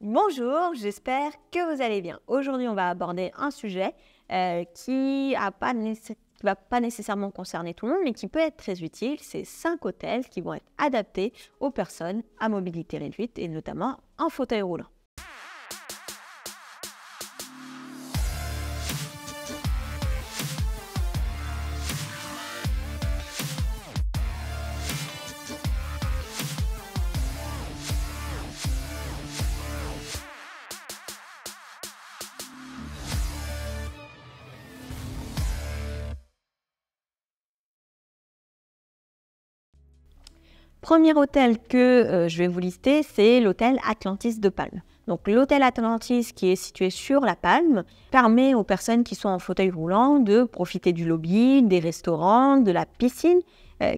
Bonjour, j'espère que vous allez bien. Aujourd'hui, on va aborder un sujet qui va pas nécessairement concerner tout le monde, mais qui peut être très utile. C'est 5 hôtels qui vont être adaptés aux personnes à mobilité réduite et notamment en fauteuil roulant. Premier hôtel que je vais vous lister, c'est l'hôtel Atlantis de Palme. Donc l'hôtel Atlantis qui est situé sur la Palme permet aux personnes qui sont en fauteuil roulant de profiter du lobby, des restaurants, de la piscine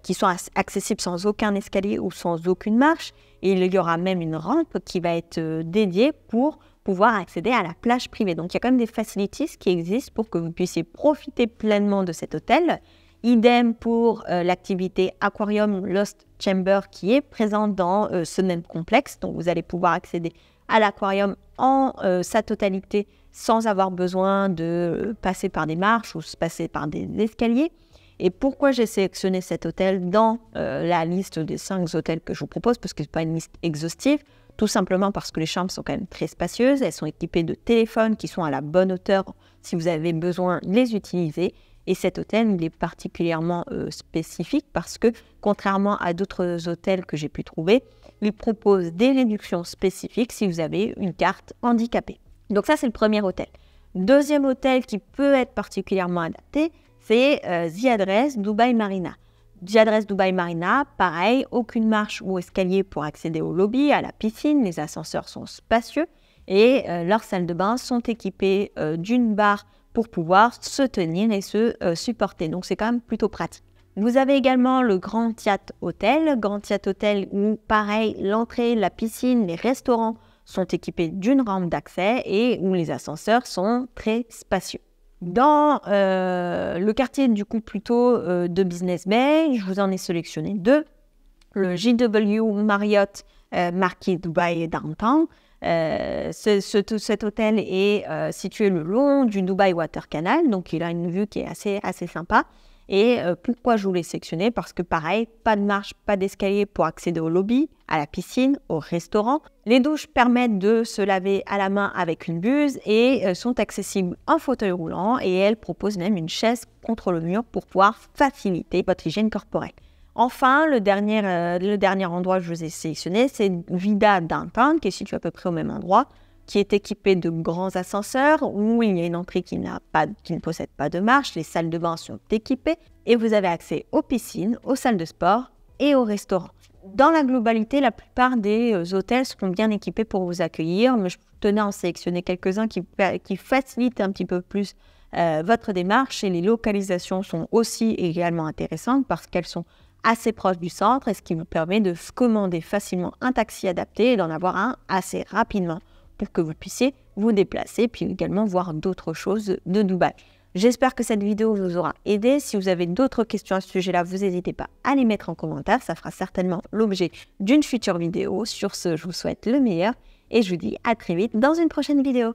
qui sont accessibles sans aucun escalier ou sans aucune marche. Et il y aura même une rampe qui va être dédiée pour pouvoir accéder à la plage privée. Donc il y a quand même des facilities qui existent pour que vous puissiez profiter pleinement de cet hôtel. Idem pour l'activité Aquarium Lost Chamber qui est présente dans ce même complexe. Donc, vous allez pouvoir accéder à l'aquarium en sa totalité sans avoir besoin de passer par des marches ou se passer par des escaliers. Et pourquoi j'ai sélectionné cet hôtel dans la liste des 5 hôtels que je vous propose, parce que ce n'est pas une liste exhaustive, tout simplement parce que les chambres sont quand même très spacieuses. Elles sont équipées de téléphones qui sont à la bonne hauteur si vous avez besoin de les utiliser. Et cet hôtel, il est particulièrement spécifique parce que, contrairement à d'autres hôtels que j'ai pu trouver, il propose des réductions spécifiques si vous avez une carte handicapée. Donc ça, c'est le premier hôtel. Deuxième hôtel qui peut être particulièrement adapté, c'est The Address Dubai Marina. The Address Dubai Marina, pareil, aucune marche ou escalier pour accéder au lobby, à la piscine. Les ascenseurs sont spacieux et leurs salles de bain sont équipées d'une barre pour pouvoir se tenir et se supporter. Donc, c'est quand même plutôt pratique. Vous avez également le Grand Hyatt Hotel. Grand Hyatt Hotel où, pareil, l'entrée, la piscine, les restaurants sont équipés d'une rampe d'accès et où les ascenseurs sont très spacieux. Dans le quartier, du coup, plutôt de Business Bay, je vous en ai sélectionné 2. Le JW Marriott Marquis Dubai Downtown. Cet hôtel est situé le long du Dubai Water Canal, donc il a une vue qui est assez sympa. Et pourquoi je voulais sélectionner? Parce que pareil, pas de marche, pas d'escalier pour accéder au lobby, à la piscine, au restaurant. Les douches permettent de se laver à la main avec une buse et sont accessibles en fauteuil roulant, et elles proposent même une chaise contre le mur pour pouvoir faciliter votre hygiène corporelle. Enfin, le dernier endroit que je vous ai sélectionné, c'est Vida Downtown, qui est situé à peu près au même endroit, qui est équipé de grands ascenseurs, où il y a une entrée qui ne possède pas de marche, les salles de bain sont équipées, et vous avez accès aux piscines, aux salles de sport et aux restaurants. Dans la globalité, la plupart des hôtels seront bien équipés pour vous accueillir, mais je tenais à en sélectionner quelques-uns qui facilitent un petit peu plus votre démarche, et les localisations sont aussi également intéressantes parce qu'elles sont assez proche du centre, et ce qui vous permet de commander facilement un taxi adapté et d'en avoir un assez rapidement pour que vous puissiez vous déplacer, puis également voir d'autres choses de Dubaï. J'espère que cette vidéo vous aura aidé. Si vous avez d'autres questions à ce sujet-là, vous n'hésitez pas à les mettre en commentaire. Ça fera certainement l'objet d'une future vidéo. Sur ce, je vous souhaite le meilleur et je vous dis à très vite dans une prochaine vidéo.